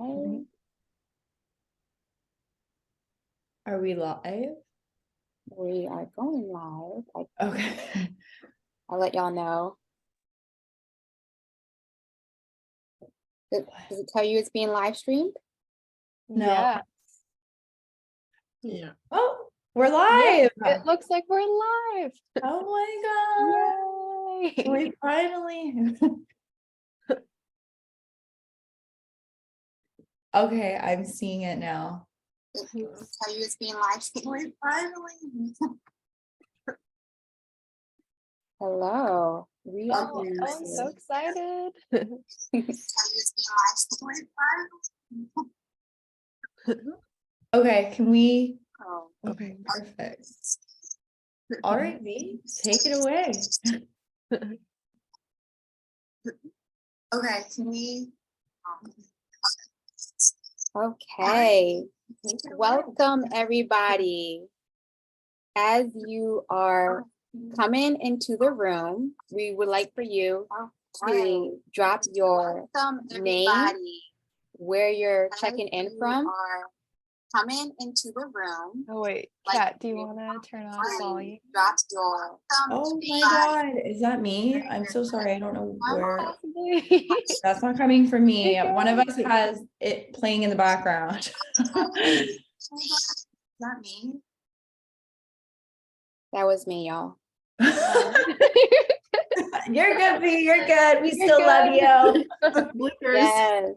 Okay. Are we live? We are going live. Okay. I'll let y'all know. Does it tell you it's being live streamed? No. Yeah. Oh, we're live. It looks like we're live. Oh my God. Yay. We finally. Okay, I'm seeing it now. Does it tell you it's being live streamed? Finally. Hello. We are Oh, I'm so excited. Okay, can we? Oh, Okay. Perfect. All right, V, take it away. okay. Can we? Okay. Welcome, everybody. As you are coming into the room, we would like for you to drop your name, where you're checking in from. Coming into the room. Oh wait, Kat, do you want to turn off volume? Drop your Oh my God, is that me? I'm so sorry. I don't know where. Possibly. That's not coming from me. You're One of us good. has it playing in the background. Is that me? That was me, y'all. You're good, V. You're good. We You're still love good. you. Bloopers. Yes.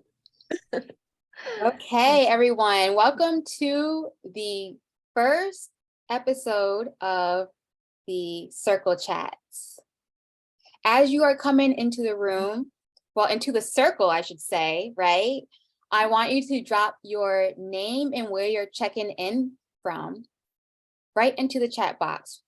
Okay, everyone. Welcome to the first episode of the Circle Chats. As you are coming into the room, well, into the circle, I should say, right? I want you to drop your name and where you're checking in from right into the chat box.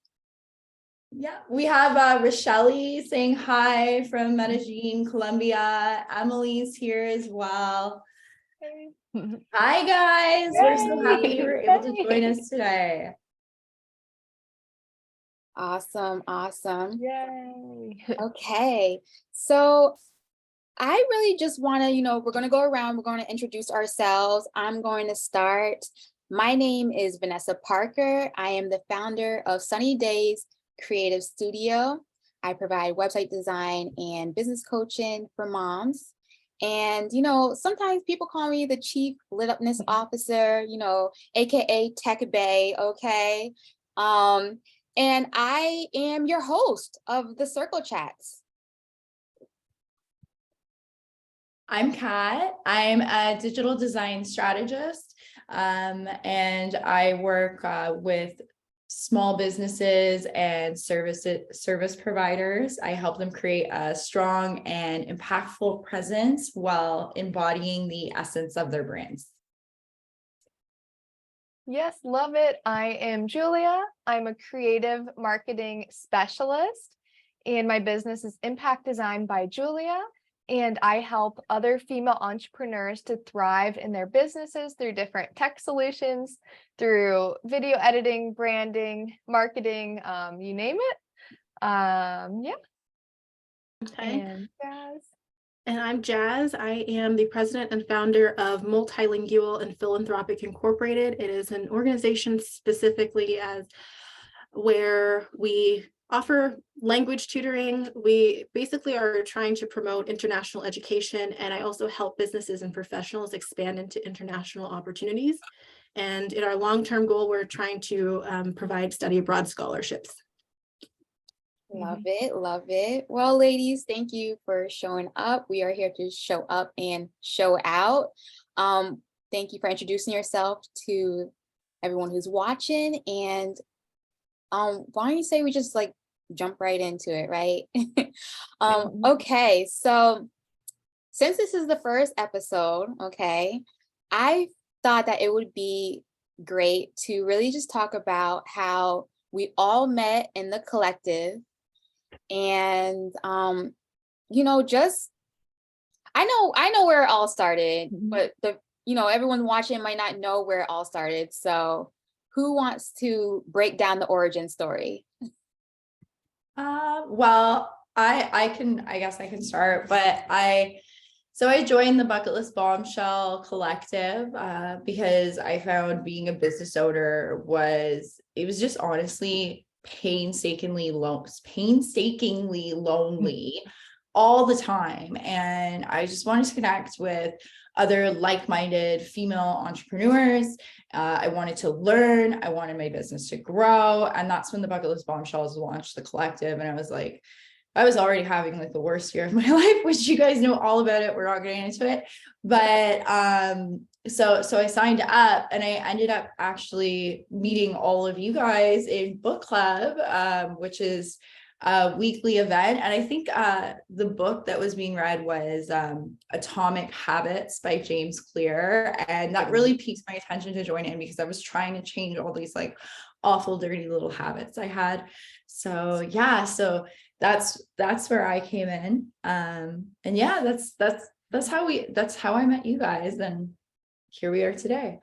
Yeah, we have Rochelle saying hi from Medellin, Colombia. Emily's here as well. Hi, guys. We're so happy you were able to join us today. Awesome, awesome. Yay. Okay, so I really just want to, we're going to go around, we're going to introduce ourselves. I'm going to start. My name is Vanessa Parker. I am the founder of Sunny Days Creative Studio. I provide website design and business coaching for moms. And, sometimes people call me the Chief Lit Upness Officer, AKA Tech Bay, okay? And I am your host of the Circle Chats. I'm Kat. I'm a digital design strategist, and I work with small businesses and service providers. I help them create a strong and impactful presence while embodying the essence of their brands. Yes, love it. I am Julia. I'm a creative marketing specialist, and my business is Impact Design by Julia. And I help other female entrepreneurs to thrive in their businesses through different tech solutions, through video editing, branding, marketing, you name it. Yeah. Okay. And Jazz. And I'm Jazz. I am the president and founder of Multilingual and Philanthropic Incorporated. It is an organization specifically as where we offer language tutoring. We basically are trying to promote international education, and I also help businesses and professionals expand into international opportunities. And in our long-term goal, we're trying to provide study abroad scholarships. Love it, love it. Well, ladies, thank you for showing up. We are here to show up and show out. Thank you for introducing yourself to everyone who's watching. And why don't you say we just jump right into it, right? Okay, so since this is the first episode, okay, I thought that it would be great to really just talk about how we all met in the collective. And just I know where it all started, but everyone watching might not know where it all started. So who wants to break down the origin story? Well, I guess I can start, but So I joined the Bucketlist Bombshell Collective because I found being a business owner was just honestly painstakingly lonely all the time. And I just wanted to connect with other like-minded female entrepreneurs. I wanted to learn. I wanted my business to grow. And that's when the Bucketlist Bombshells launched the collective. And I was like, I was already having like the worst year of my life, which you guys know all about it. We're not getting into it. But so I signed up and I ended up actually meeting all of you guys in book club, which is a weekly event. And I think the book that was being read was Atomic Habits by James Clear. And that really piqued my attention to join in because I was trying to change all these like awful, dirty little habits I had. So yeah, so that's where I came in. And yeah, that's how I met you guys. And here we are today.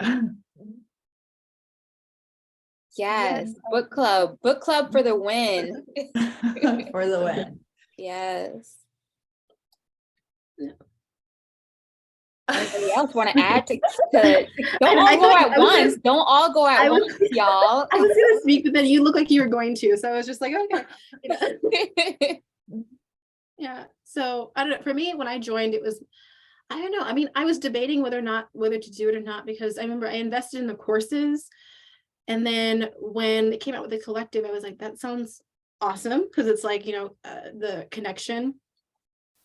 Yes, book club for the win. For the win. Yes. Anybody else want to add to don't all go at once. Don't all go at once, y'all. I was gonna speak, but then you look like you were going to, so I was just like, okay. Yeah. So I don't know. For me, when I joined, it was, I don't know. I mean, I was debating whether to do it or not, because I remember I invested in the courses. And then when it came out with the collective, I was like, that sounds awesome. Because it's like, the connection,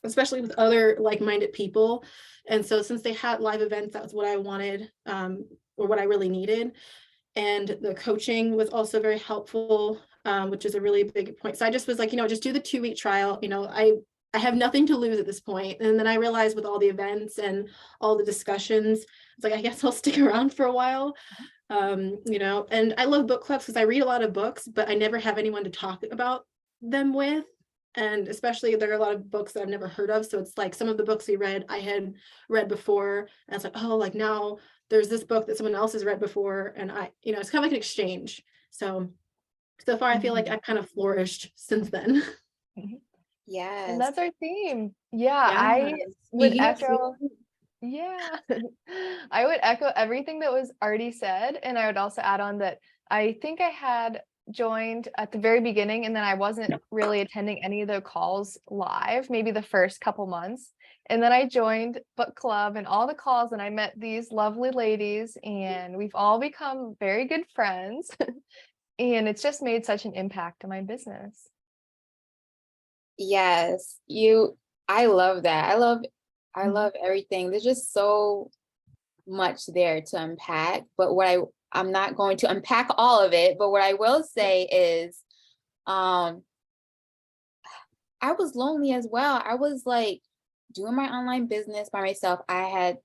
especially with other like-minded people. And so since they had live events, that was what I wanted, or what I really needed. And the coaching was also very helpful, which is a really big point. So I just was like, just do the 2-week trial. I have nothing to lose at this point. And then I realized with all the events and all the discussions, it's like, I guess I'll stick around for a while. And I love book clubs because I read a lot of books, but I never have anyone to talk about them with. And especially there are a lot of books that I've never heard of. So it's like some of the books we read, I had read before. And it's like, oh, like now there's this book that someone else has read before. And it's kind of like an exchange. So far, I feel like I've kind of flourished since then. Yes. And that's our theme. Yeah, I would echo. Yeah, I would echo everything that was already said. And I would also add on that I think I had joined at the very beginning, and then I wasn't really attending any of the calls live, maybe the first couple months. And then I joined book club and all the calls, and I met these lovely ladies, and we've all become very good friends. And it's just made such an impact on my business. Yes, I love that. I love everything. There's just so much there to unpack, but I'm not going to unpack all of it, but what I will say is, I was lonely as well. I was like doing my online business by myself. I had,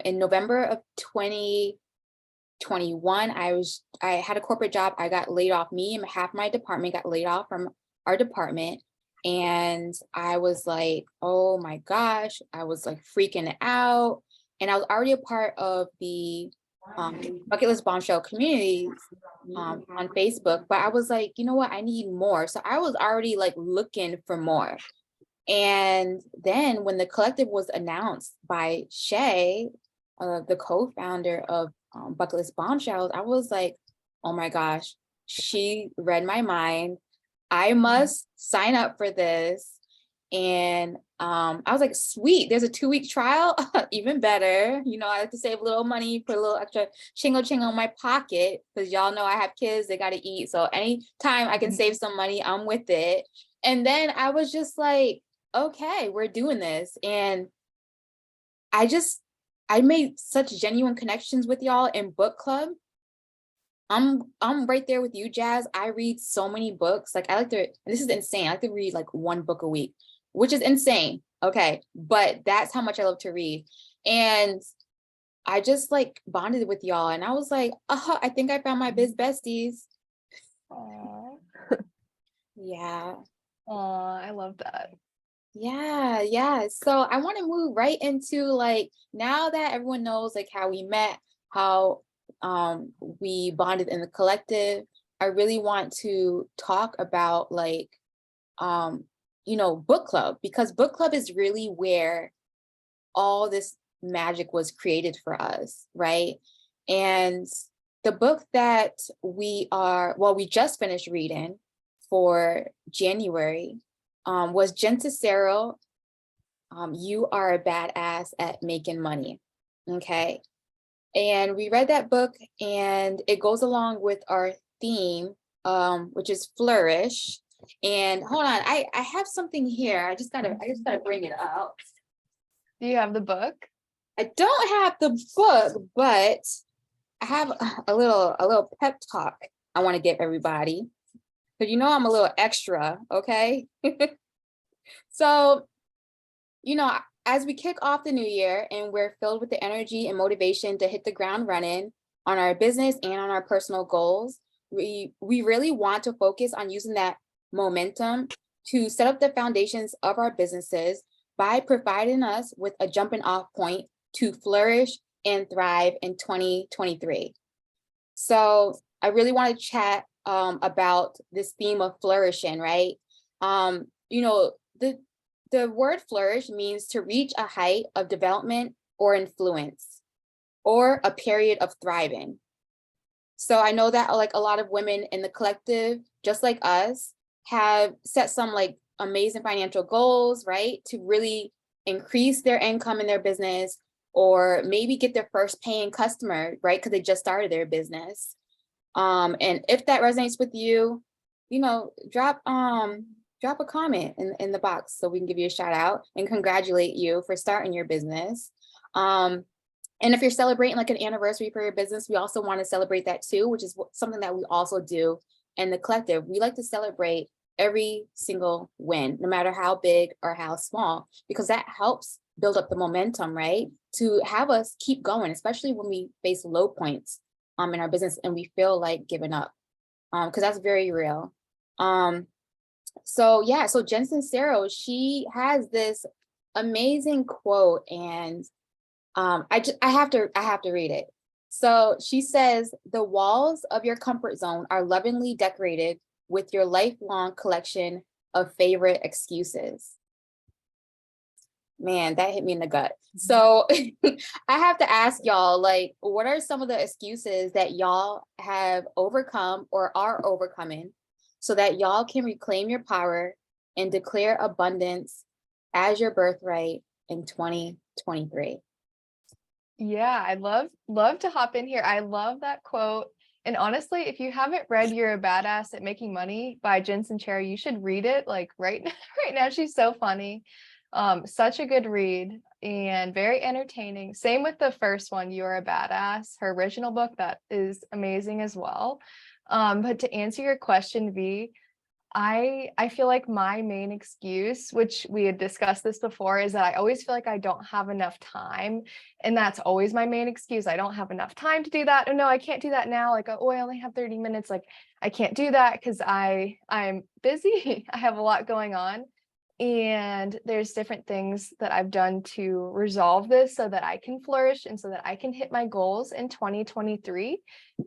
in November of 2021, I had a corporate job. I got laid off. Me and half my department got laid off from our department. And I was like, oh my gosh, I was like freaking out. And I was already a part of the Bucketlist Bombshell community on Facebook, but I was like, you know what, I need more. So I was already like looking for more. And then when the collective was announced by Shay, the co-founder of Bucketlist Bombshells, I was like, oh my gosh, she read my mind. I must sign up for this. And I was like, sweet, there's a 2-week trial, even better. I like to save a little money, put a little extra chingo on my pocket, because y'all know I have kids, they got to eat. So anytime I can save some money, I'm with it. And then I was just like, okay, we're doing this. And I made such genuine connections with y'all in book club. I'm right there with you, Jazz. I read so many books. Like and this is insane. I like to read like 1 book a week, which is insane. Okay. But that's how much I love to read. And I just like bonded with y'all. And I was like, I think I found my biz besties. Aww. Yeah. Aw, I love that. Yeah. So I want to move right into like, now that everyone knows like how we met, how we bonded in the collective, I really want to talk about like, book club, because book club is really where all this magic was created for us, right? And the book that we just finished reading for January was Jen Sincero, You Are a Badass at Making Money, okay? And we read that book, and it goes along with our theme, which is flourish. And hold on, I have something here. I just gotta bring it up. Do you have the book? I don't have the book, but I have a little pep talk I want to give everybody. Because you know I'm a little extra, okay? So, as we kick off the new year and we're filled with the energy and motivation to hit the ground running on our business and on our personal goals, we really want to focus on using that momentum to set up the foundations of our businesses by providing us with a jumping off point to flourish and thrive in 2023. So I really want to chat about this theme of flourishing, right? The word flourish means to reach a height of development or influence, or a period of thriving. So I know that like a lot of women in the collective, just like us, have set some like amazing financial goals, right? To really increase their income in their business, or maybe get their first paying customer, right? Because they just started their business. And if that resonates with you, drop a comment in the box so we can give you a shout out and congratulate you for starting your business. And if you're celebrating like an anniversary for your business, we also want to celebrate that too, which is something that we also do in the collective. We like to celebrate every single win, no matter how big or how small, because that helps build up the momentum, right? To have us keep going, especially when we face low points in our business and we feel like giving up, because that's very real. So Jen Sincero, she has this amazing quote, and I have to read it. So she says, "The walls of your comfort zone are lovingly decorated with your lifelong collection of favorite excuses." Man, that hit me in the gut. So I have to ask y'all, like, what are some of the excuses that y'all have overcome or are overcoming so that y'all can reclaim your power and declare abundance as your birthright in 2023? Yeah, I'd love to hop in here. I love that quote. And honestly, if you haven't read You're a Badass at Making Money by Jen Sincero, you should read it like right now. She's so funny. Such a good read and very entertaining. Same with the first one, You're a Badass, her original book, that is amazing as well. But to answer your question, V, I feel like my main excuse, which we had discussed this before, is that I always feel like I don't have enough time. And that's always my main excuse. I don't have enough time to do that. Oh no, I can't do that now. Like, oh, I only have 30 minutes. Like, I can't do that because I'm busy. I have a lot going on. And there's different things that I've done to resolve this so that I can flourish and so that I can hit my goals in 2023.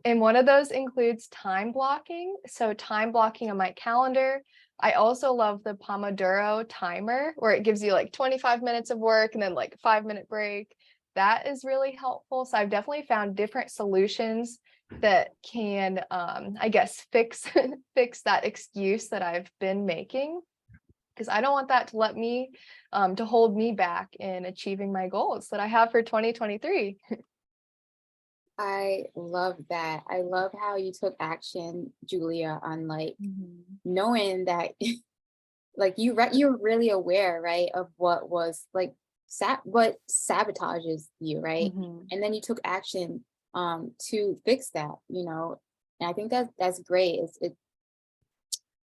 And one of those includes time blocking. So time blocking on my calendar. I also love the Pomodoro timer, where it gives you like 25 minutes of work and then like a 5-minute break. That is really helpful. So I've definitely found different solutions that can, I guess, fix that excuse that I've been making, because I don't want that to to hold me back in achieving my goals that I have for 2023. I love that. I love how you took action, Julia, on like knowing that like you're really aware, right, of what was like what sabotages you, right? And then you took action to fix that, and I think that's great.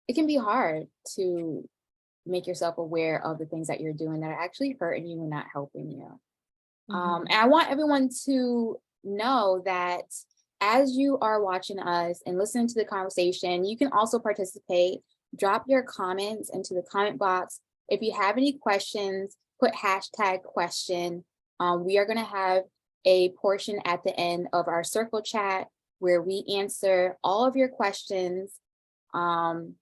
It can be hard to make yourself aware of the things that you're doing that are actually hurting you and not helping you. And I want everyone to know that as you are watching us and listening to the conversation, you can also participate. Drop your comments into the comment box. If you have any questions, put #question. We are going to have a portion at the end of our circle chat where we answer all of your questions. So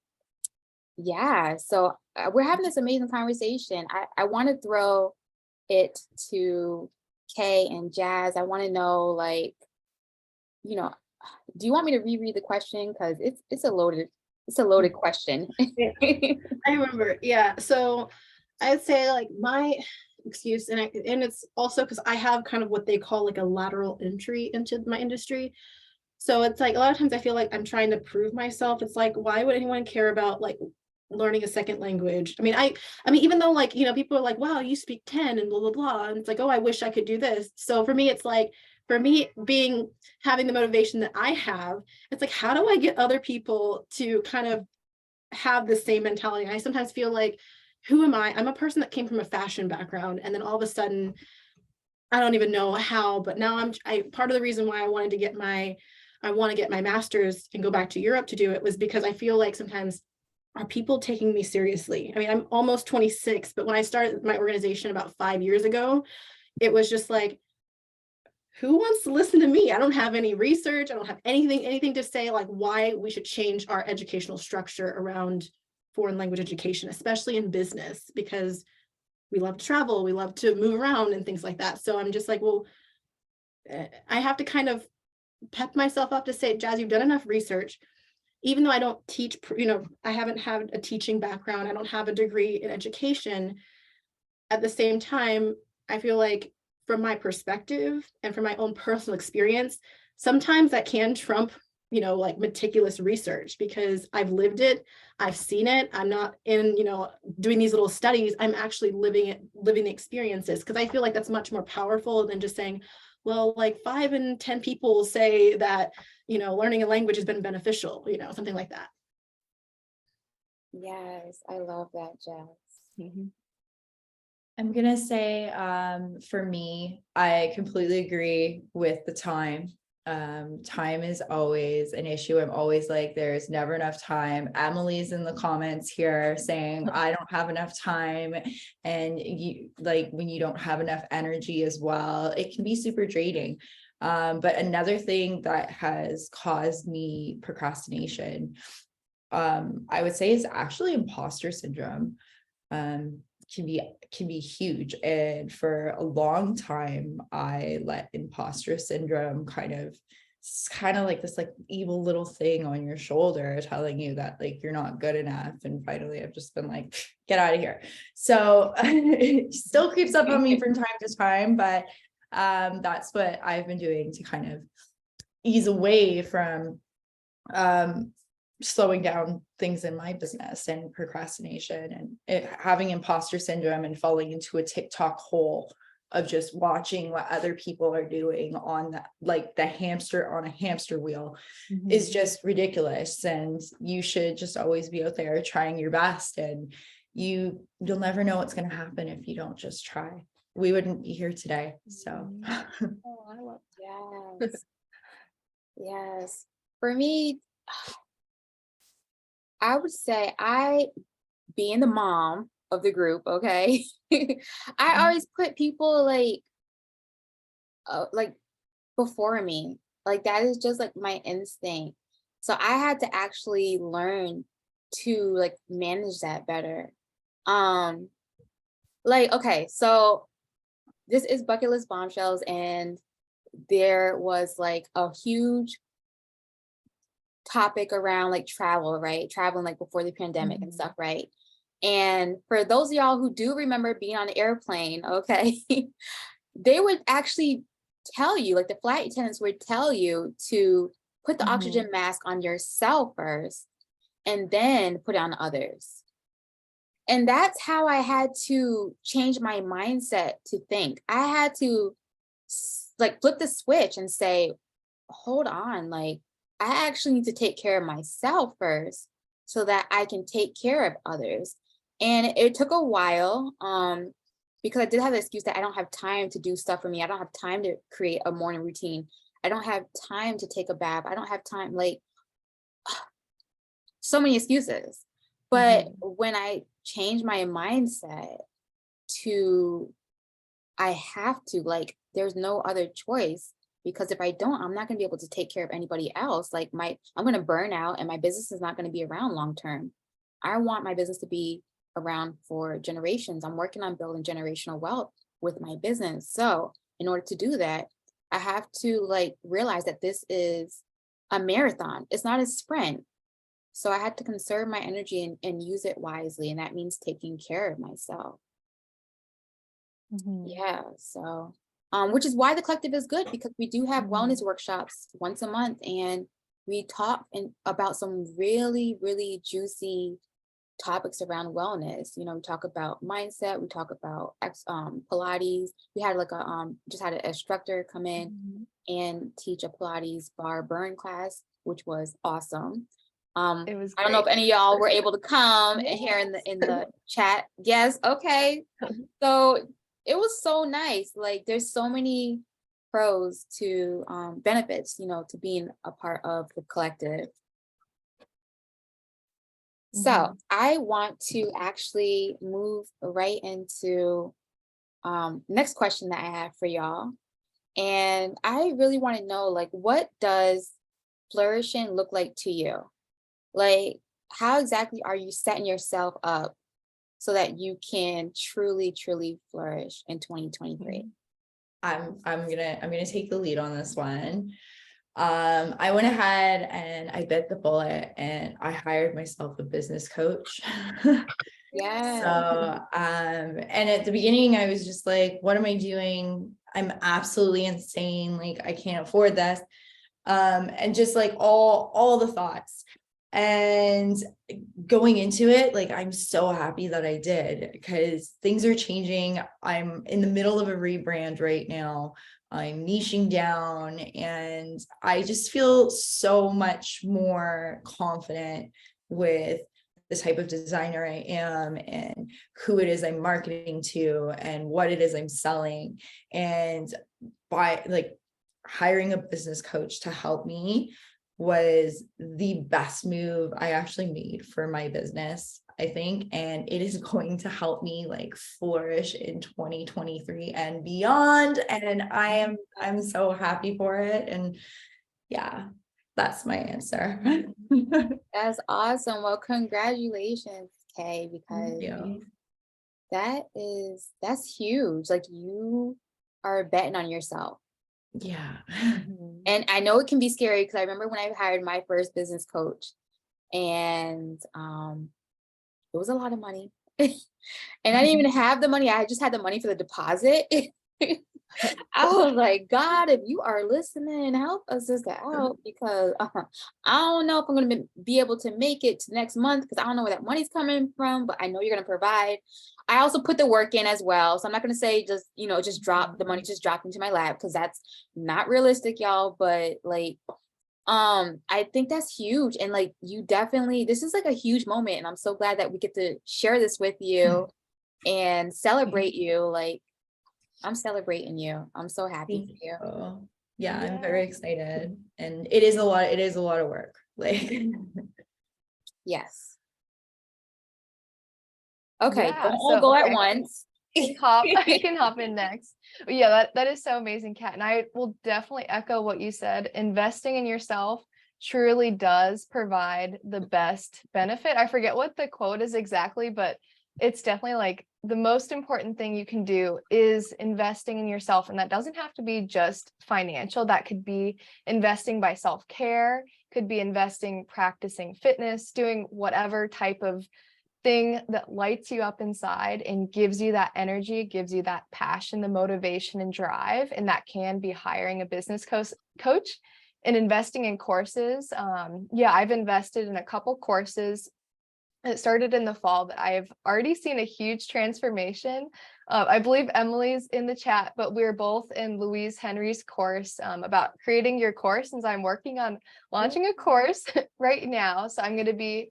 we're having this amazing conversation. I want to throw it to Kay and Jazz, I want to know, like, you know, do you want me to reread the question? Because it's a loaded question. Yeah, I remember. Yeah. So I'd say like my excuse, and it's also because I have kind of what they call like a lateral entry into my industry. So it's like a lot of times I feel like I'm trying to prove myself. It's like, why would anyone care about like learning a second language? I mean, even though like, people are like, wow, you speak 10 and blah, blah, blah. And it's like, oh, I wish I could do this. So for me, it's like, for me having the motivation that I have, it's like, how do I get other people to kind of have the same mentality? I sometimes feel like, who am I? I'm a person that came from a fashion background. And then all of a sudden, I don't even know how, but now part of the reason why I want to get my master's and go back to Europe to do it was because I feel like sometimes, are people taking me seriously? I mean, I'm almost 26, but when I started my organization about 5 years ago, it was just like, who wants to listen to me? I don't have any research. I don't have anything to say like why we should change our educational structure around foreign language education, especially in business, because we love to travel, we love to move around and things like that. So I'm just like, well, I have to kind of pep myself up to say, Jazz, you've done enough research. Even though I don't teach, I haven't had a teaching background, I don't have a degree in education. At the same time, I feel like from my perspective and from my own personal experience, sometimes that can trump, like meticulous research, because I've lived it, I've seen it. I'm not in, doing these little studies. I'm actually living the experiences, because I feel like that's much more powerful than just saying, well, like 5 in 10 people say that, learning a language has been beneficial, something like that. Yes, I love that, Jazz. I'm gonna say, for me, I completely agree with the time. Time is always an issue. I'm always like, there's never enough time. Emily's in the comments here saying, I don't have enough time. And you, like, when you don't have enough energy as well, it can be super draining. But another thing that has caused me procrastination, I would say, is actually imposter syndrome. Can be huge, and for a long time I let imposter syndrome kind of like this like evil little thing on your shoulder telling you that like you're not good enough, and finally I've just been like, get out of here. So it still creeps up on me from time to time, but that's what I've been doing to kind of ease away from slowing down things in my business and procrastination, and having imposter syndrome and falling into a TikTok hole of just watching what other people are doing on that, like the hamster on a hamster wheel, is just ridiculous. And you should just always be out there trying your best, and you'll never know what's going to happen if you don't just try. We wouldn't be here today. So Oh, I love Yes. Yes. For me, I would say being the mom of the group, okay, I always put people like before me. Like that is just like my instinct. So I had to actually learn to like manage that better. Like, okay, so this is Bucketlist Bombshells, and there was like a huge topic around like travel, right? Traveling like before the pandemic and stuff, right? And for those of y'all who do remember being on an airplane, okay, they would actually tell you, like the flight attendants would tell you to put the oxygen mask on yourself first and then put it on others. And that's how I had to change my mindset to think. I had to like flip the switch and say, hold on, like I actually need to take care of myself first so that I can take care of others. And it took a while because I did have the excuse that I don't have time to do stuff for me. I don't have time to create a morning routine. I don't have time to take a bath. I don't have time, like so many excuses. But when I changed my mindset to, I have to, like, there's no other choice, because if I don't, I'm not going to be able to take care of anybody else. Like I'm going to burn out and my business is not going to be around long term. I want my business to be around for generations. I'm working on building generational wealth with my business. So in order to do that, I have to like realize that this is a marathon. It's not a sprint. So I had to conserve my energy and use it wisely. And that means taking care of myself. Mhm. Yeah. So, which is why the collective is good, because we do have wellness workshops once a month, and we talk about some really, really juicy topics around wellness. You know, we talk about mindset, we talk about Pilates. We had like just had an instructor come in Mhm. and teach a Pilates bar burn class, which was awesome. It was I don't know if great. any of y'all were able to come and hear in the chat. Yes, okay. So it was so nice. Like there's so many pros to benefits, you know, to being a part of the collective. So Mhm. I want to actually move right into next question that I have for y'all. And I really want to know, like, what does flourishing look like to you? Like, how exactly are you setting yourself up so that you can truly, truly flourish in 2023? I'm gonna take the lead on this one. I went ahead and I bit the bullet and I hired myself a business coach. Yeah. So, and at the beginning, I was just like, what am I doing? I'm absolutely insane. Like, I can't afford this. And just like all the thoughts. And going into it, like, I'm so happy that I did, because things are changing. I'm in the middle of a rebrand right now. I'm niching down, and I just feel so much more confident with the type of designer I am and who it is I'm marketing to and what it is I'm selling. And by like hiring a business coach to help me was the best move I actually made for my business, I think. And it is going to help me like flourish in 2023 and beyond. And I'm so happy for it. And yeah, that's my answer. That's awesome. Well, congratulations, Kay, Thank because you. that's huge. Like you are betting on yourself. Yeah. Mhm. And I know it can be scary because I remember when I hired my first business coach, and it was a lot of money. And I didn't even have the money. I just had the money for the deposit. I was like, God, if you are listening, help us sister out, because I don't know if I'm going to be able to make it to next month, because I don't know where that money's coming from, but I know you're going to provide. I also put the work in as well. So I'm not going to say just, you know, just drop the money, just drop into my lap, because that's not realistic, y'all. But like, I think that's huge. And like, you definitely, this is like a huge moment. And I'm so glad that we get to share this with you and celebrate you. Like, I'm celebrating you. I'm so happy for you. Oh, yeah, I'm very excited. And it is a lot of work. Like, Yes. Okay, Yeah, don't all so go at I once. I can hop in next. But yeah, that is so amazing, Kat. And I will definitely echo what you said. Investing in yourself truly does provide the best benefit. I forget what the quote is exactly, but it's definitely like the most important thing you can do is investing in yourself. And that doesn't have to be just financial. That could be investing by self-care, could be investing, practicing fitness, doing whatever type of thing that lights you up inside and gives you that energy, gives you that passion, the motivation and drive. And that can be hiring a business coach and investing in courses. Yeah, I've invested in a couple courses. It started in the fall, but I've already seen a huge transformation. I believe Emily's in the chat, but we're both in Louise Henry's course about creating your course. Since I'm working on launching a course right now, so I'm going to be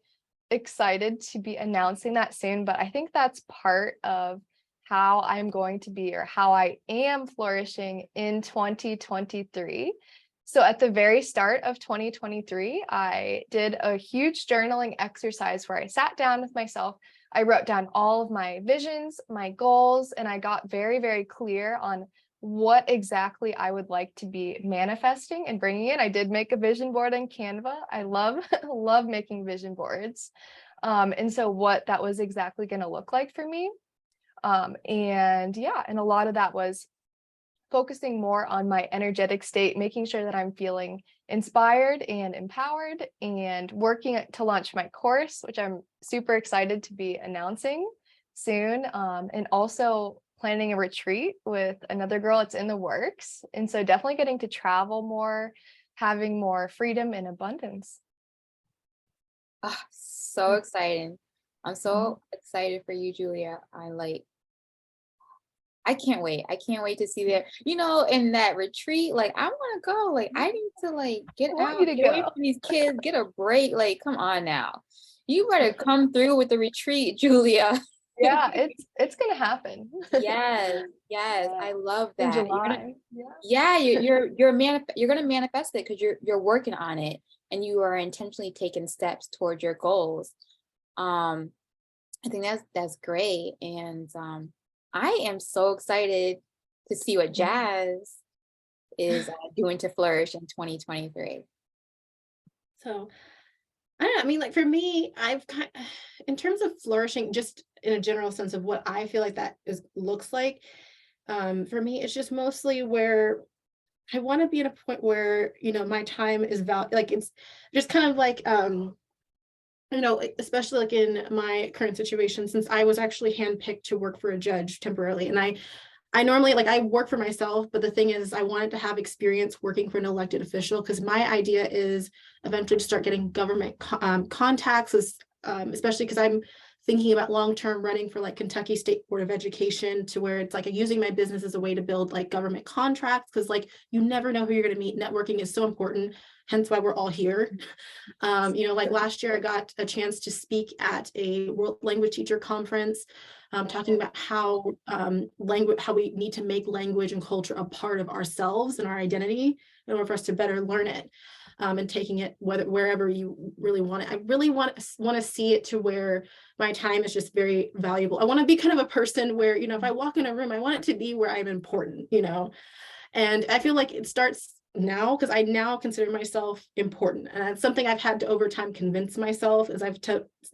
excited to be announcing that soon. But I think that's part of how I'm going to be, or how I am flourishing in 2023. So at the very start of 2023, I did a huge journaling exercise where I sat down with myself. I wrote down all of my visions, my goals, and I got very, very clear on what exactly I would like to be manifesting and bringing in. I did make a vision board on Canva. I love, love making vision boards. And so what that was exactly going to look like for me. And yeah, and a lot of that was focusing more on my energetic state, making sure that I'm feeling inspired and empowered, and working to launch my course, which I'm super excited to be announcing soon. And also planning a retreat with another girl. It's in the works. And so definitely getting to travel more, having more freedom and abundance. Ah, so exciting. I'm so excited for you, Julia. I can't wait. I can't wait to see that, in that retreat. Like, I want to go. Like, I need to get I want out, you to get away go. from these kids, get a break. Like, come on now. You better come through with the retreat, Julia. Yeah, it's gonna happen. Yes, yes. Yeah. I love In that. You're gonna, July. Yeah. yeah, you're gonna manifest it because you're working on it and you are intentionally taking steps towards your goals. I think that's great. And I am so excited to see what Jazz is doing to flourish in 2023. So I don't know. I mean, like for me, in terms of flourishing, just in a general sense of what I feel like that looks like, for me, it's just mostly where I want to be at a point where, my time is like, it's just kind of like, especially like in my current situation, since I was actually handpicked to work for a judge temporarily. And I normally, like, I work for myself, but the thing is I wanted to have experience working for an elected official, because my idea is eventually to start getting government contacts, especially because I'm thinking about long-term running for like Kentucky State Board of Education, to where it's like using my business as a way to build like government contracts, because like you never know who you're going to meet. Networking is so important, hence why we're all here. Like last year I got a chance to speak at a world language teacher conference, talking about how how we need to make language and culture a part of ourselves and our identity in order for us to better learn it, and taking it wherever you really want it. I really want to see it to where my time is just very valuable. I want to be kind of a person where, if I walk in a room, I want it to be where I'm important, and I feel like it starts now, because I now consider myself important. And that's something I've had to over time convince myself, as I've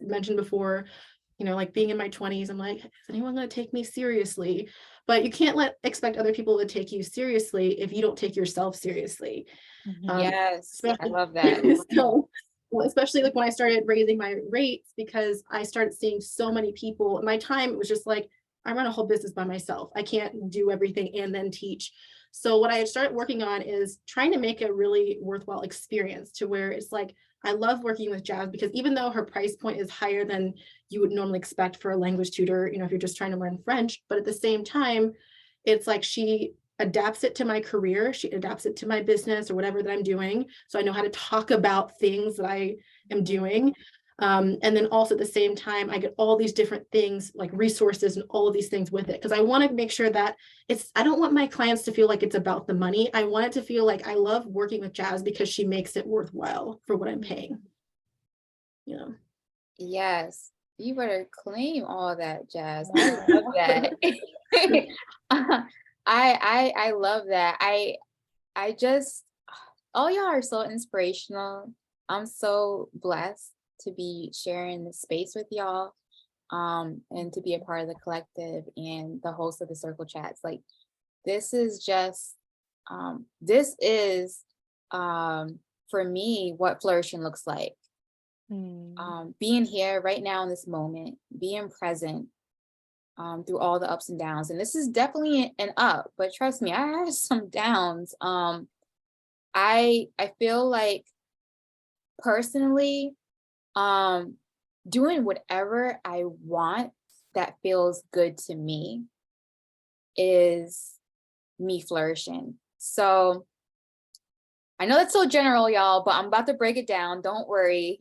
mentioned before, like being in my 20s, I'm like, is anyone going to take me seriously? But you can't expect other people to take you seriously if you don't take yourself seriously. Yes, I Especially, love that. so, especially like when I started raising my rates, because I started seeing so many people. My time, it was just like, I run a whole business by myself. I can't do everything and then teach. So what I had started working on is trying to make a really worthwhile experience, to where it's like, I love working with Jazz, because even though her price point is higher than you would normally expect for a language tutor, if you're just trying to learn French, but at the same time, it's like she adapts it to my career, she adapts it to my business or whatever that I'm doing. So I know how to talk about things that I am doing. And then also at the same time, I get all these different things like resources and all of these things with it, because I want to make sure that I don't want my clients to feel like it's about the money. I want it to feel like I love working with Jazz because she makes it worthwhile for what I'm paying. Yes, you better claim all that, Jazz. I love that. I love that. I just, all y'all are so inspirational. I'm so blessed to be sharing this space with y'all, and to be a part of the collective and the host of the circle chats. Like, this is just, for me, what flourishing looks like. Being here right now in this moment, being present, through all the ups and downs. And this is definitely an up, but trust me, I have some downs. I feel like personally, doing whatever I want that feels good to me is me flourishing. So I know that's so general, y'all, but I'm about to break it down. Don't worry.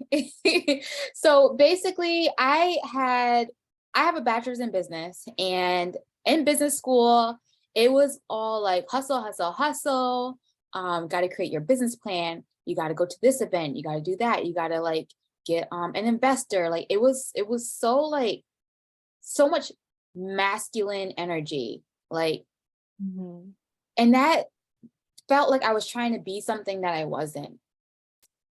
So basically, I have a bachelor's in business, and in business school, it was all like hustle, hustle, hustle. Got to create your business plan. You got to go to this event. You got to do that. You got to like get an investor. Like it was so like so much masculine energy. Like, and that felt like I was trying to be something that I wasn't.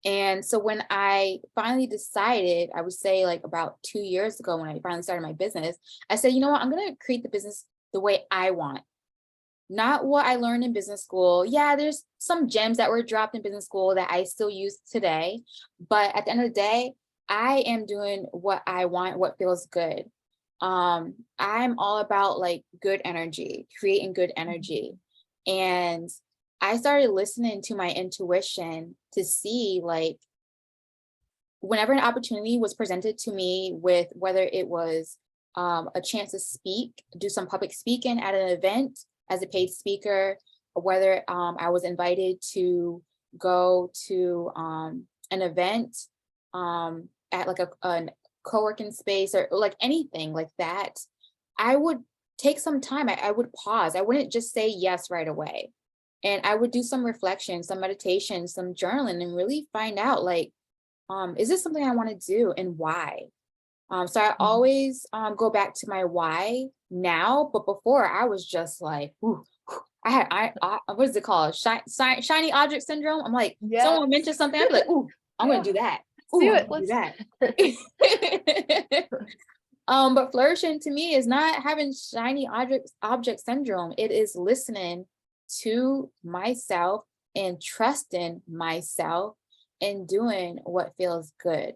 And so when I finally decided, I would say like about 2 years ago, when I finally started my business, I said, you know what, I'm going to create the business the way I want, not what I learned in business school. Yeah, there's some gems that were dropped in business school that I still use today. But at the end of the day, I am doing what I want, what feels good. I'm all about like good energy, creating good energy. And I started listening to my intuition to see, like, whenever an opportunity was presented to me, with whether it was a chance to speak, do some public speaking at an event as a paid speaker, or whether I was invited to go to an event at like a co-working space, or like anything like that, I would take some time. I would pause. I wouldn't just say yes right away. And I would do some reflection, some meditation, some journaling, and really find out, like, is this something I want to do, and why? So I always go back to my why now, but before I was just like, ooh, I what is it called? Shiny object syndrome. I'm like, someone Yes. mentioned something, I'd be like, ooh, I'm gonna do that. Ooh, Do I'm it. gonna do that. But flourishing to me is not having shiny object syndrome. It is listening to myself and trusting myself and doing what feels good.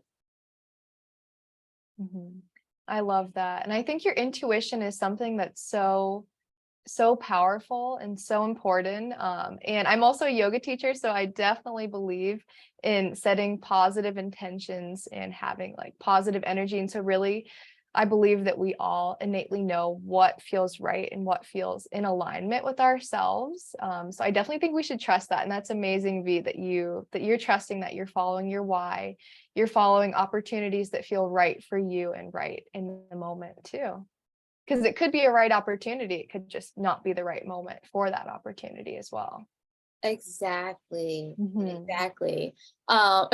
Mhm. I love that. And I think your intuition is something that's so powerful and so important. And I'm also a yoga teacher, so I definitely believe in setting positive intentions and having like positive energy. And so really, I believe that we all innately know what feels right and what feels in alignment with ourselves. So I definitely think we should trust that. And that's amazing, V, that you're trusting, that you're following your why, you're following opportunities that feel right for you and right in the moment too. Because it could be a right opportunity. It could just not be the right moment for that opportunity as well. Exactly. Mhm. Exactly. My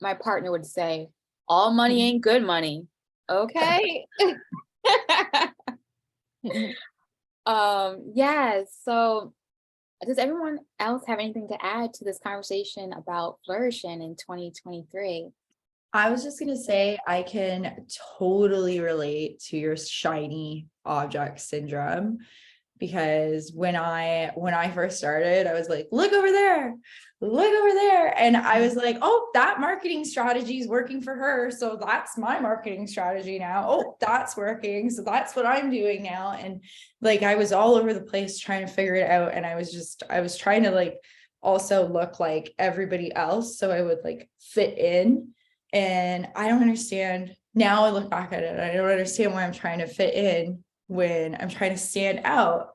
my partner would say, all money ain't good money. Okay. Yeah, so does everyone else have anything to add to this conversation about flourishing in 2023? I was just gonna say, I can totally relate to your shiny object syndrome, because when I first started, I was like, look over there, and I was like, oh, that marketing strategy is working for her, so that's my marketing strategy now. Oh, that's working, so that's what I'm doing now. And like, I was all over the place trying to figure it out, and I was trying to like also look like everybody else, so I would like fit in. And I don't understand now. I look back at it, I don't understand why I'm trying to fit in when I'm trying to stand out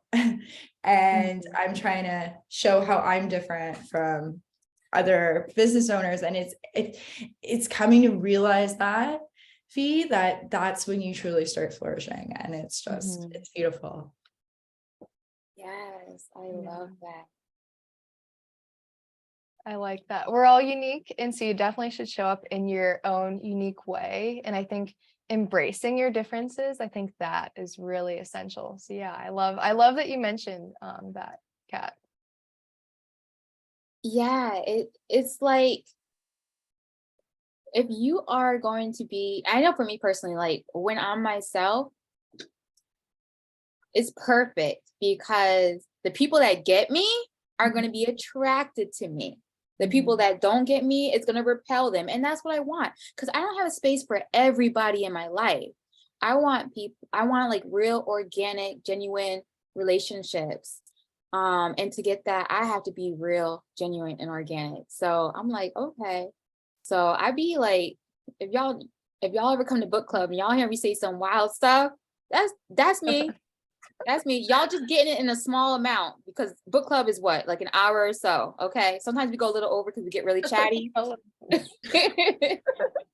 and I'm trying to show how I'm different from other business owners. And it's coming to realize that, Fee, that's when you truly start flourishing. And it's just, it's beautiful. Yes, I love that. I like that. We're all unique. And so you definitely should show up in your own unique way. And I think embracing your differences, I think that is really essential. So yeah, I love that you mentioned that, Kat. Yeah, it's like, if you are going to be, I know for me personally, like when I'm myself, it's perfect, because the people that get me are going to be attracted to me. The people that don't get me, it's going to repel them. And that's what I want, because I don't have a space for everybody in my life. I want like real, organic, genuine relationships. And to get that, I have to be real, genuine, and organic. So I'm like, okay. So I be like, if y'all ever come to book club and y'all hear me say some wild stuff, that's me. That's me. Y'all just getting it in a small amount, because book club is what, like an hour or so. Okay. Sometimes we go a little over because we get really chatty.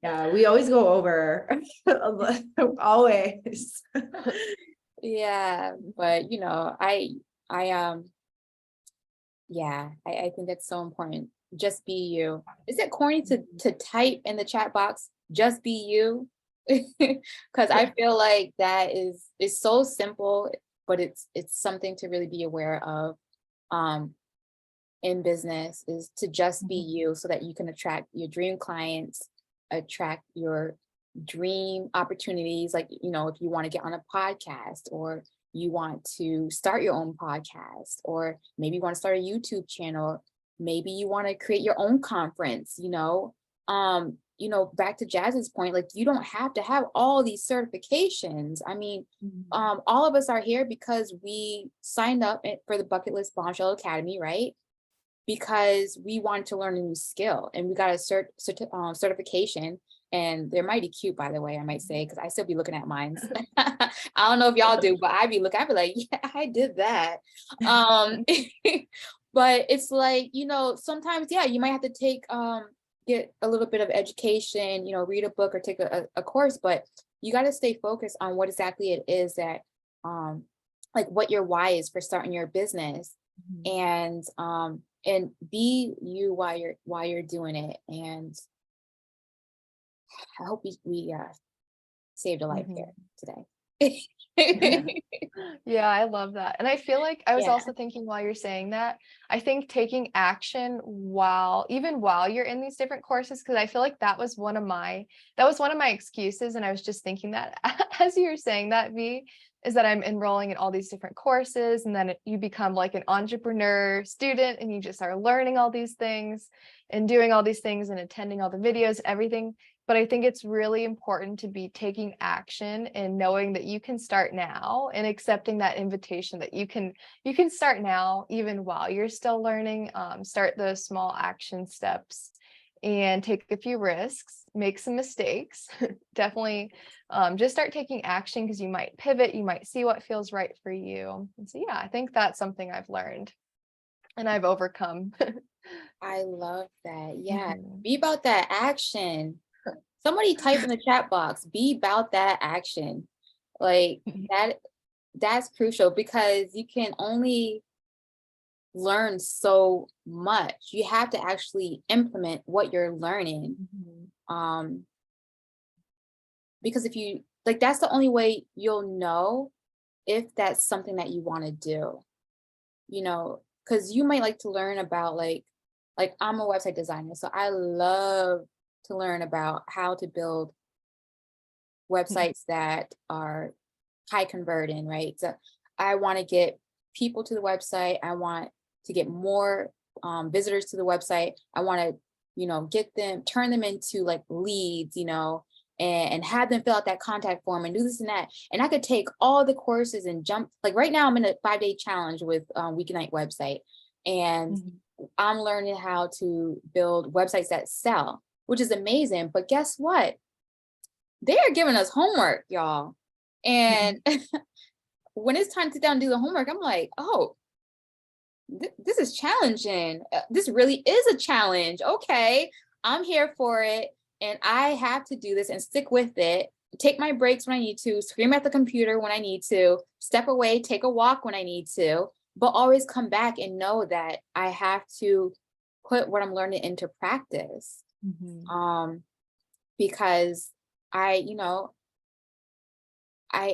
Yeah, we always go over. Always. Yeah. But yeah, I think that's so important. Just be you. Is it corny to type in the chat box, just be you? Because I feel like that is so simple, but it's something to really be aware of. in business is to just be you so that you can attract your dream clients, attract your dream opportunities. Like, you know, if you want to get on a podcast, or you want to start your own podcast, or maybe you want to start a YouTube channel, maybe you want to create your own conference, you know, back to Jazz's point, like, you don't have to have all these certifications. I mean, all of us are here because we signed up for the Bucketlist Bombshell Academy, right? Because we wanted to learn a new skill, and we got a certification, and they're mighty cute, by the way, I might say, because I still be looking at mine. I don't know if y'all do, but I'd be like, yeah, I did that. But it's like, you know, sometimes, yeah, you might have to take, get a little bit of education, you know, read a book or take a course, but you got to stay focused on what exactly it is that, like, what your why is for starting your business, and be you while you're doing it. And I hope we saved a life here today. Yeah, I love that. And I feel like I was Yeah. also thinking while you're saying that, I think taking action even while you're in these different courses, because I feel like that was one of my excuses. And I was just thinking that as you were saying that, V, is that I'm enrolling in all these different courses, and then you become like an entrepreneur student, and you just are learning all these things and doing all these things and attending all the videos, everything. But I think it's really important to be taking action and knowing that you can start now, and accepting that invitation that you can start now, even while you're still learning. Start those small action steps and take a few risks, make some mistakes. Definitely just start taking action, because you might pivot, you might see what feels right for you. And so, yeah, I think that's something I've learned and I've overcome. I love that. Yeah. Mhm. Be about that action. Somebody type in the chat box, be about that action. Like, that's crucial, because you can only learn so much. You have to actually implement what you're learning. Because if you, like, that's the only way you'll know if that's something that you want to do, you know, because you might like to learn about, like I'm a website designer, so I love to learn about how to build websites that are high converting, right? So I want to get people to the website. I want to get more visitors to the website. I want to, you know, turn them into like leads, you know, and have them fill out that contact form and do this and that. And I could take all the courses and jump, like right now I'm in a 5-day challenge with Weeknight Website. And I'm learning how to build websites that sell, which is amazing. But guess what? They are giving us homework, y'all. And when it's time to sit down and do the homework, I'm like, oh, this is challenging. This really is a challenge. Okay, I'm here for it. And I have to do this and stick with it. Take my breaks when I need to, scream at the computer when I need to, step away, take a walk when I need to, but always come back and know that I have to put what I'm learning into practice. Because I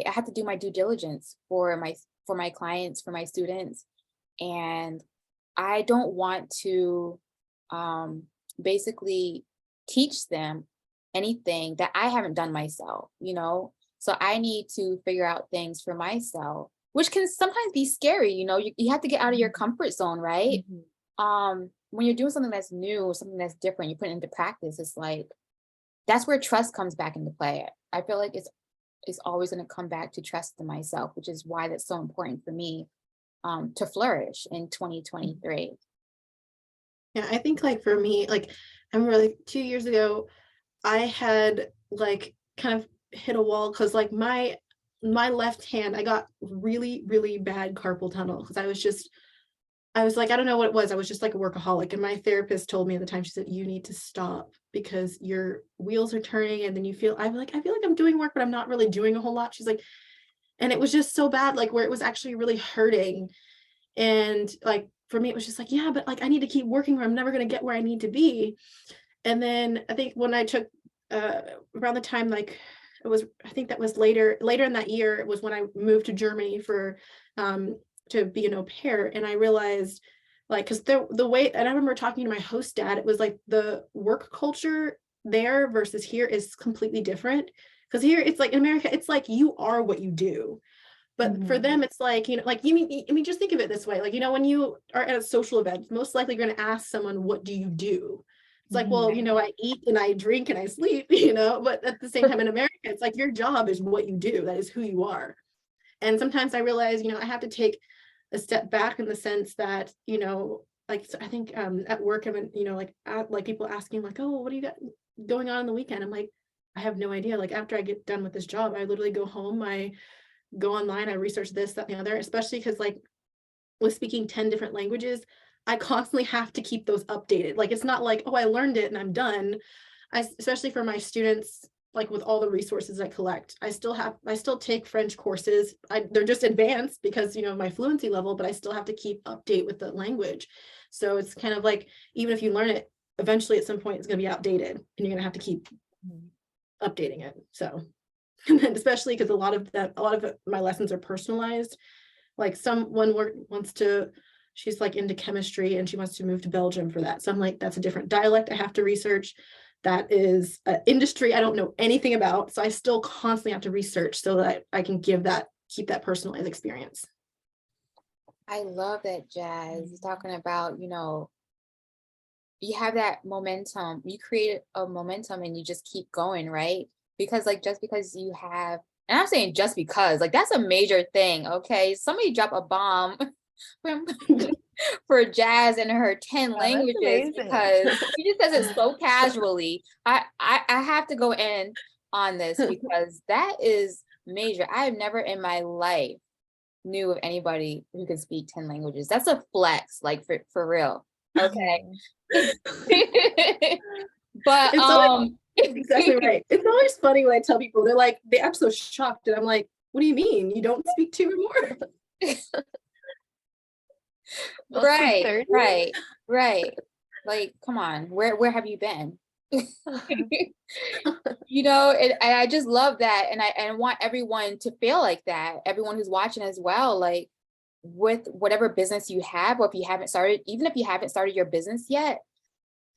have to do my due diligence for my clients, for my students. And I don't want to basically teach them anything that I haven't done myself, you know? So I need to figure out things for myself, which can sometimes be scary, you know, you have to get out of your comfort zone, right? When you're doing something that's new, something that's different, you put it into practice, it's like, that's where trust comes back into play. I feel like it's always going to come back to trust in myself, which is why that's so important for me to flourish in 2023. Yeah, I think like for me, like I remember like 2 years ago, I had like kind of hit a wall because like my left hand, I got really, really bad carpal tunnel because I was like, I don't know what it was. I was just like a workaholic. And my therapist told me at the time, she said, you need to stop because your wheels are turning. And then I feel like I'm doing work, but I'm not really doing a whole lot. She's like, and it was just so bad, like where it was actually really hurting. And like, for me, it was just like, yeah, but like, I need to keep working or I'm never going to get where I need to be. And then I think when I took around the time, like it was, I think that was later in that year, it was when I moved to Germany for, to be an au pair. And I realized like, because the way, and I remember talking to my host dad, it was like the work culture there versus here is completely different. Because here it's like in America, it's like you are what you do. But for them, it's like, like, I mean, just think of it this way. Like, when you are at a social event, most likely you're going to ask someone, what do you do? It's like, well, I eat and I drink and I sleep, but at the same time in America, it's like your job is what you do. That is who you are. And sometimes I realize, I have to take a step back in the sense that, like, I think at work, I'm, like people asking like, oh, what do you got going on the weekend? I'm like, I have no idea. Like after I get done with this job, I literally go home, I go online, I research this, that, and the other, especially because like with speaking 10 different languages, I constantly have to keep those updated. Like, it's not like, oh, I learned it and I'm done. Especially for my students, like with all the resources I collect, I still take French courses. They're just advanced because, my fluency level, but I still have to keep update with the language. So it's kind of like, even if you learn it, eventually at some point it's going to be outdated and you're going to have to keep updating it. So, and then especially because a lot of my lessons are personalized. Like someone she's like into chemistry and she wants to move to Belgium for that. So I'm like, that's a different dialect I have to research. That is an industry I don't know anything about. So I still constantly have to research so that I can keep that personalized experience. I love that, Jazz. You're talking about, you have that momentum, you create a momentum and you just keep going, right? Because like, just because you have, and I'm saying just because, like, that's a major thing, okay? Somebody drop a bomb for Jazz and her 10 languages because she just says it so casually. I have to go in on this because that is major. I have never in my life knew of anybody who can speak 10 languages. That's a flex, like for real. Okay. But exactly right. It's always funny when I tell people, they act so shocked, and I'm like, what do you mean you don't speak 2 or more? Right. Like, come on, where have you been? And I just love that, and I want everyone to feel like that. Everyone who's watching as well, like with whatever business you have, or if you haven't started, even if you haven't started your business yet,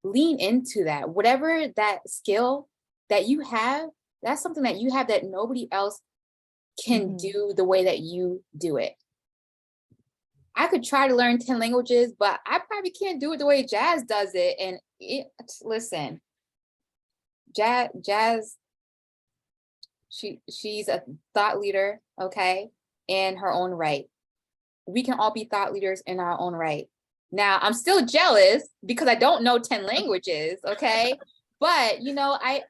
lean into that. Whatever that skill that you have, that's something that you have that nobody else can do the way that you do it. I could try to learn 10 languages, but I probably can't do it the way Jazz does it. And listen, Jazz, she's a thought leader, okay, in her own right. We can all be thought leaders in our own right. Now, I'm still jealous because I don't know 10 languages, okay? But, I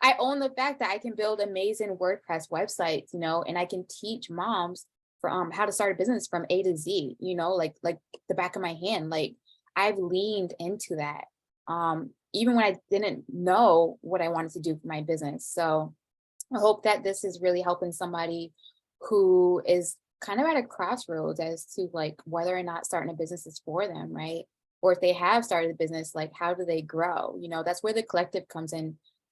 I own the fact that I can build amazing WordPress websites, and I can teach moms for how to start a business from A to Z, like the back of my hand. Like I've leaned into that. Even when I didn't know what I wanted to do for my business. So I hope that this is really helping somebody who is kind of at a crossroads as to like whether or not starting a business is for them, right? Or if they have started a business, like how do they grow? That's where the collective comes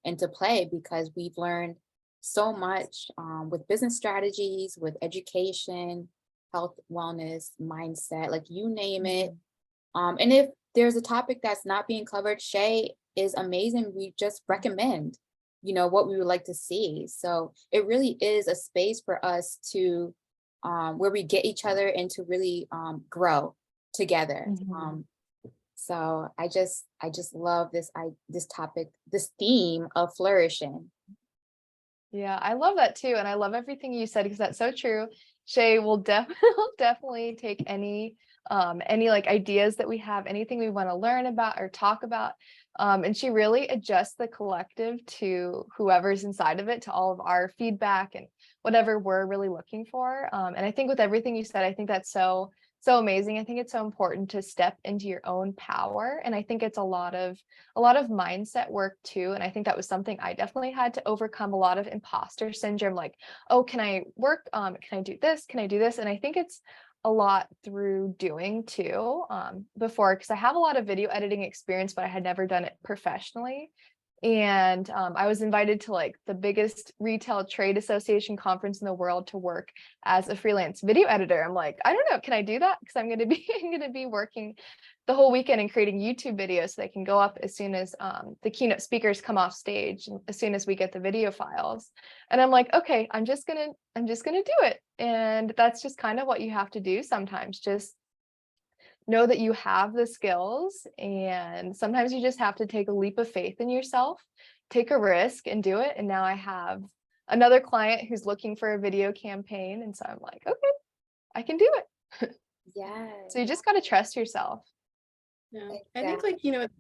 into play, because we've learned so much with business strategies, with education, health, wellness, mindset, like you name it. And if there's a topic that's not being covered, Shay is amazing. We just recommend, what we would like to see. So it really is a space for us to where we get each other and to really grow together. So I just love this topic, this theme of flourishing. Yeah, I love that too. And I love everything you said, because that's so true. Shay will definitely take any like ideas that we have, anything we want to learn about or talk about. And she really adjusts the collective to whoever's inside of it, to all of our feedback and whatever we're really looking for. And I think with everything you said, I think that's so amazing. I think it's so important to step into your own power. And I think it's a lot of mindset work too. And I think that was something I definitely had to overcome, a lot of imposter syndrome. Like, oh, can I work? Can I do this? Can I do this? And I think it's a lot through doing too, before, because I have a lot of video editing experience, but I had never done it professionally. And I was invited to like the biggest retail trade association conference in the world to work as a freelance video editor. I'm like, I don't know, can I do that? Because I'm going to be working the whole weekend and creating YouTube videos so they can go up as soon as the keynote speakers come off stage, and as soon as we get the video files. And I'm like, okay, I'm just gonna do it. And that's just kind of what you have to do sometimes. Just know that you have the skills, and sometimes you just have to take a leap of faith in yourself, take a risk and do it. And now I have another client who's looking for a video campaign. And so I'm like, okay, I can do it. Yeah. So you just got to trust yourself. Yeah. Exactly. I think like,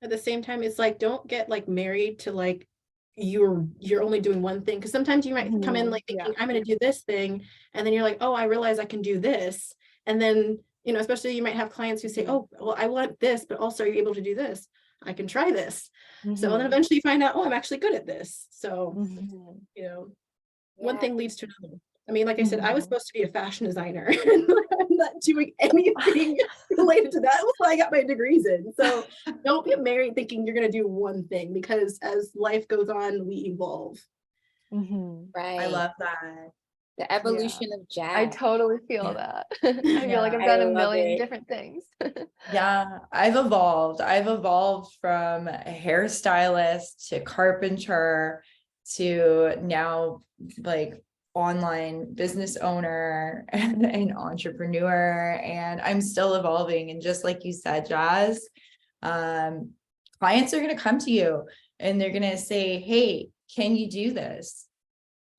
at the same time, it's like, don't get like married to like you're only doing one thing. Cause sometimes you might come in like thinking, I'm going to do this thing. And then you're like, oh, I realize I can do this. And then, especially you might have clients who say, oh, well, I want this, but also are you able to do this? I can try this. So then eventually you find out, oh, I'm actually good at this. So, one thing leads to another. I mean, like I said, I was supposed to be a fashion designer and I'm not doing anything related to that. That's what I got my degrees in. So don't get married thinking you're going to do one thing, because as life goes on, we evolve. Right. I love that. The evolution of jazz. I totally feel that. I feel like I've done a million different things. Yeah, I've evolved. I've evolved from a hairstylist to carpenter to now like online business owner and an entrepreneur, and I'm still evolving. And just like you said, Jazz, clients are going to come to you and they're going to say, hey, can you do this?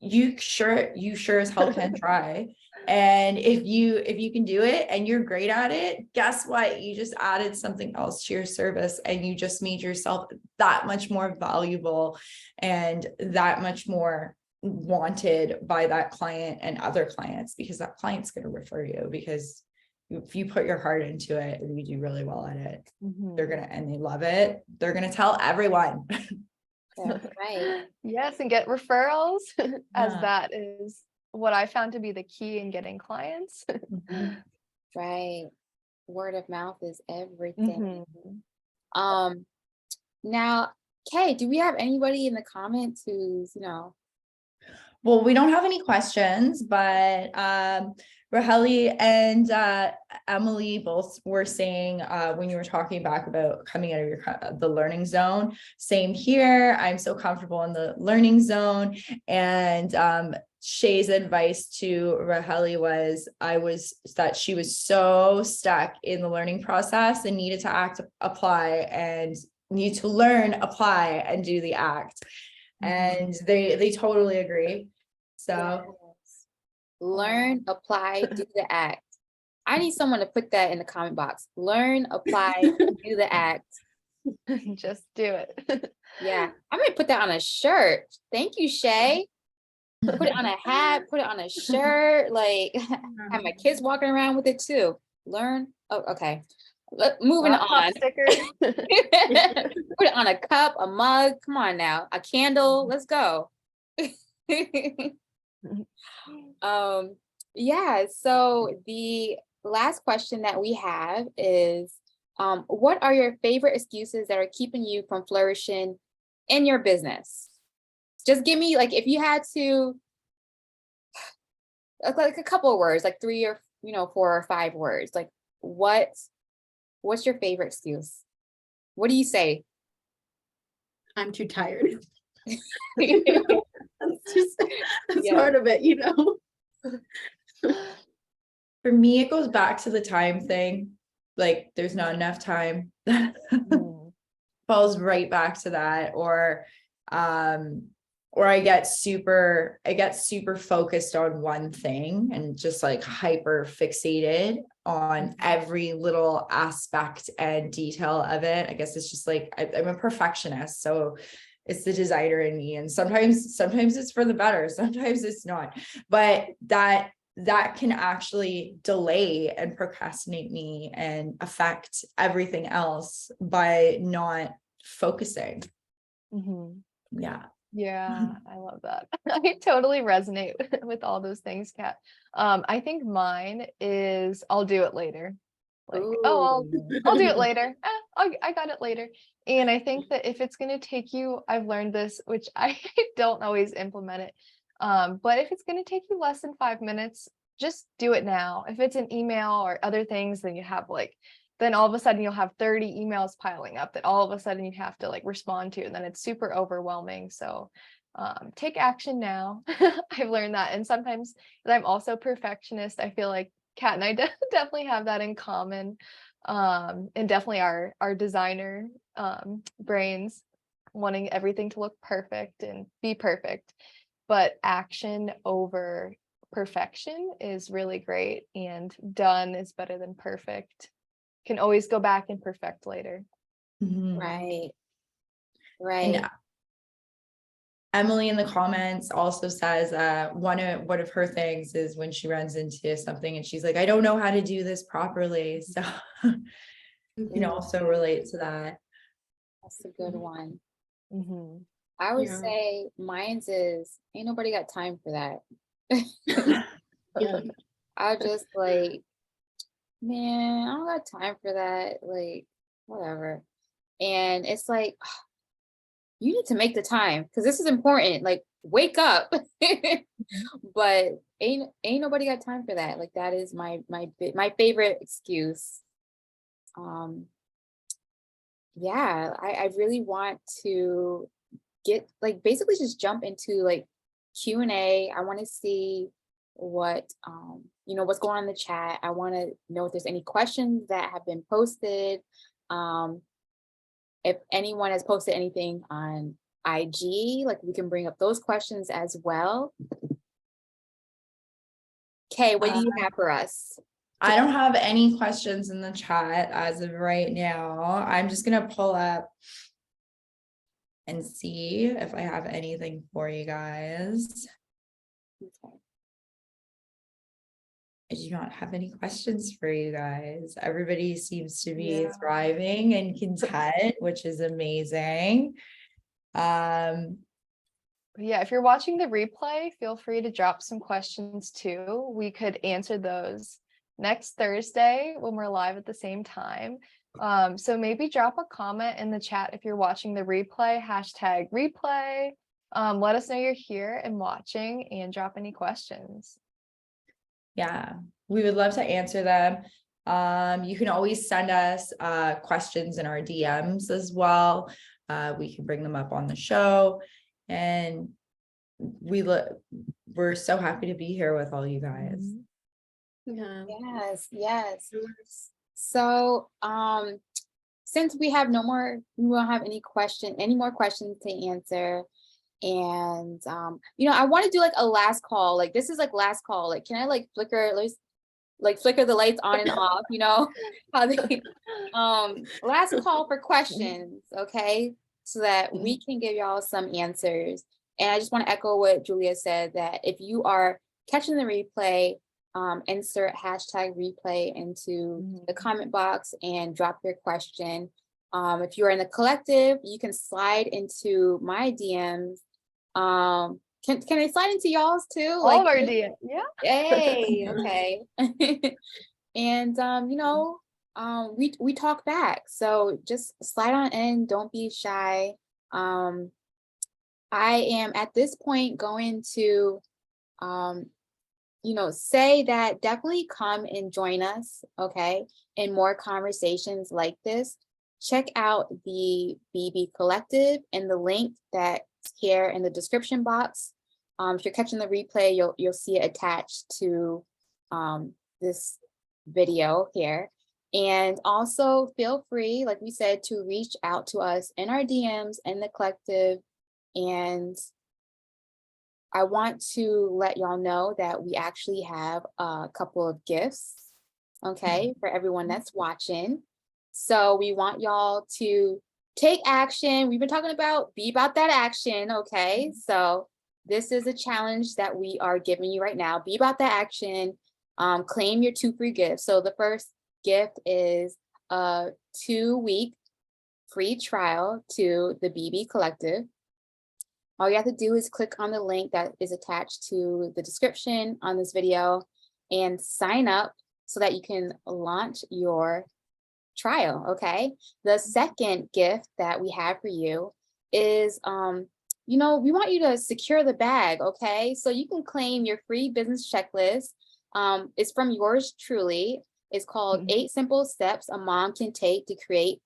You sure as hell can try. And if you can do it and you're great at it, guess what? You just added something else to your service, and you just made yourself that much more valuable and that much more wanted by that client and other clients, because that client's going to refer you, because if you put your heart into it and you do really well at it, and they love it, they're going to tell everyone. That's right. Yes, and get referrals, as that is what I found to be the key in getting clients. Right. Word of mouth is everything. Now, Kay, do we have anybody in the comments who's, Well, we don't have any questions, but Raheli and Emily both were saying when you were talking back about coming out of the learning zone, same here. I'm so comfortable in the learning zone. And Shay's advice to Raheli was that she was so stuck in the learning process and needed to apply, and need to learn, apply, and do the act. And they totally agree. So learn, apply, do the act. I need someone to put that in the comment box. Learn, apply, do the act. Just do it. Yeah, I'm gonna put that on a shirt. Thank you, Shay. Put it on a hat, put it on a shirt, like have my kids walking around with it too. Learn. Oh, okay. Moving on. Stickers. Put it on a cup, a mug. Come on now. A candle. Let's go. Yeah, so the last question that we have is what are your favorite excuses that are keeping you from flourishing in your business? Just give me, like, if you had to, like a couple of words, like 3 or 4 or 5 words, like what's your favorite excuse? What do you say? I'm too tired. That's part of it, For me, it goes back to the time thing. Like, there's not enough time. Falls right back to that. Or I get super focused on one thing and just like hyper fixated on every little aspect and detail of it. I guess it's just like I'm a perfectionist, so it's the designer in me, and sometimes it's for the better, sometimes it's not, but that can actually delay and procrastinate me and affect everything else by not focusing. Yeah, I love that. I totally resonate with all those things, Kat. I think mine is I'll do it later. Like, oh, I'll do it Ooh. later. I got it later. And I think that if it's going to take you, I've learned this, which I don't always implement it. But if it's going to take you less than 5 minutes, just do it now. If it's an email or other things, then you have then all of a sudden you'll have 30 emails piling up that all of a sudden you have to respond to, and then it's super overwhelming. So take action now. I've learned that. And sometimes I'm also perfectionist. I feel like Kat and I definitely have that in common. And definitely our designer brains wanting everything to look perfect and be perfect. But action over perfection is really great, and done is better than perfect. Can always go back and perfect later. Mhm. Right. And Right. Emily in the comments also says one of her things is when she runs into something and she's like, I don't know how to do this properly. So you can also relate to that. That's a good one. Mm-hmm. I would Yeah. say mine's is ain't nobody got time for that. Yeah. I just like, man, I don't got time for that. Like, whatever. And it's like, you need to make the time because this is important. Like, wake up. But ain't nobody got time for that. Like, that is my favorite excuse. Yeah, I really want to get basically just jump into Q&A. I want to see what what's going on in the chat. I want to know if there's any questions that have been posted. If anyone has posted anything on IG, we can bring up those questions as well. Okay, what do you have for us? I don't have any questions in the chat as of right now. I'm just gonna pull up and see if I have anything for you guys. Okay. I do not have any questions for you guys. Everybody seems to be thriving and content, which is amazing. Yeah, if you're watching the replay, feel free to drop some questions too. We could answer those next Thursday when we're live at the same time. So maybe drop a comment in the chat if you're watching the replay, #replay. Let us know you're here and watching, and drop any questions. Yeah, we would love to answer them. You can always send us questions in our DMs as well. We can bring them up on the show, and we're so happy to be here with all you guys. Yeah. Yes. So since we won't have any more questions to answer. And I want to do a last call. This is last call. Can I flicker flicker the lights on and off, how they last call for questions, okay? So that we can give y'all some answers. And I just want to echo what Julia said, that if you are catching the replay, insert #replay into the comment box and drop your question. If you are in the collective, you can slide into my DMs. Can I slide into y'all's too? All of our DMs, yeah. Hey, okay. And we talk back. So just slide on in, don't be shy. I am at this point going to say that definitely come and join us, okay, in more conversations like this. Check out the BB Collective and the link that's here in the description box. If you're catching the replay, you'll see it attached to this video here. And also feel free, like we said, to reach out to us in our DMs in the collective. And I want to let y'all know that we actually have a couple of gifts, okay, for everyone that's watching. So we want y'all to take action. We've been talking about be about that action, okay? So this is a challenge that we are giving you right now. Be about that action. Claim your 2 free gifts. So the first gift is a 2-week free trial to the BB Collective. All you have to do is click on the link that is attached to the description on this video and sign up. so that you can launch your trial. Okay. The second gift that we have for you is, we want you to secure the bag. Okay. So you can claim your free business checklist. It's from yours truly. It's called 8 Simple Steps a Mom Can Take to Create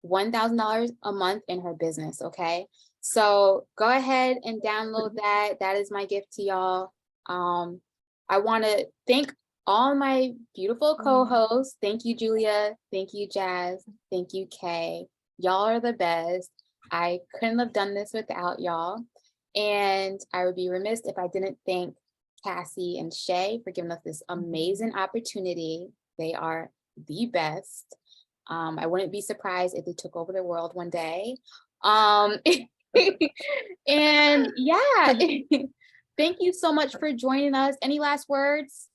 $1,000 a Month in Her Business. Okay. So go ahead and download that. That is my gift to y'all. I want to thank all my beautiful co-hosts. Thank you, Julia. Thank you, Jazz. Thank you, Kay. Y'all are the best. I couldn't have done this without y'all. And I would be remiss if I didn't thank Cassie and Shay for giving us this amazing opportunity. They are the best. I wouldn't be surprised if they took over the world one day. And yeah, thank you so much for joining us. Any last words?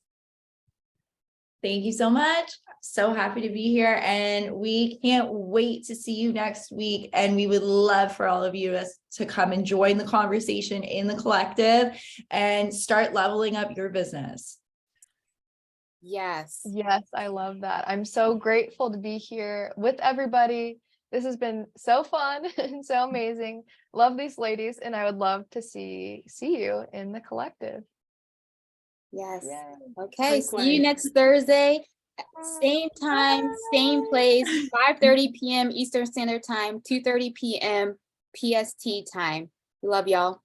Thank you so much. So happy to be here, and we can't wait to see you next week. And we would love for all of you to come and join the conversation in the collective and start leveling up your business. Yes. Yes, I love that. I'm so grateful to be here with everybody. This has been so fun and so amazing. Love these ladies, and I would love to see you in the collective. Yes. Yay. Okay. See you Likewise. next Thursday. Same time, same place, 5:30 p.m. Eastern Standard Time, 2:30 p.m. PST time. We love y'all.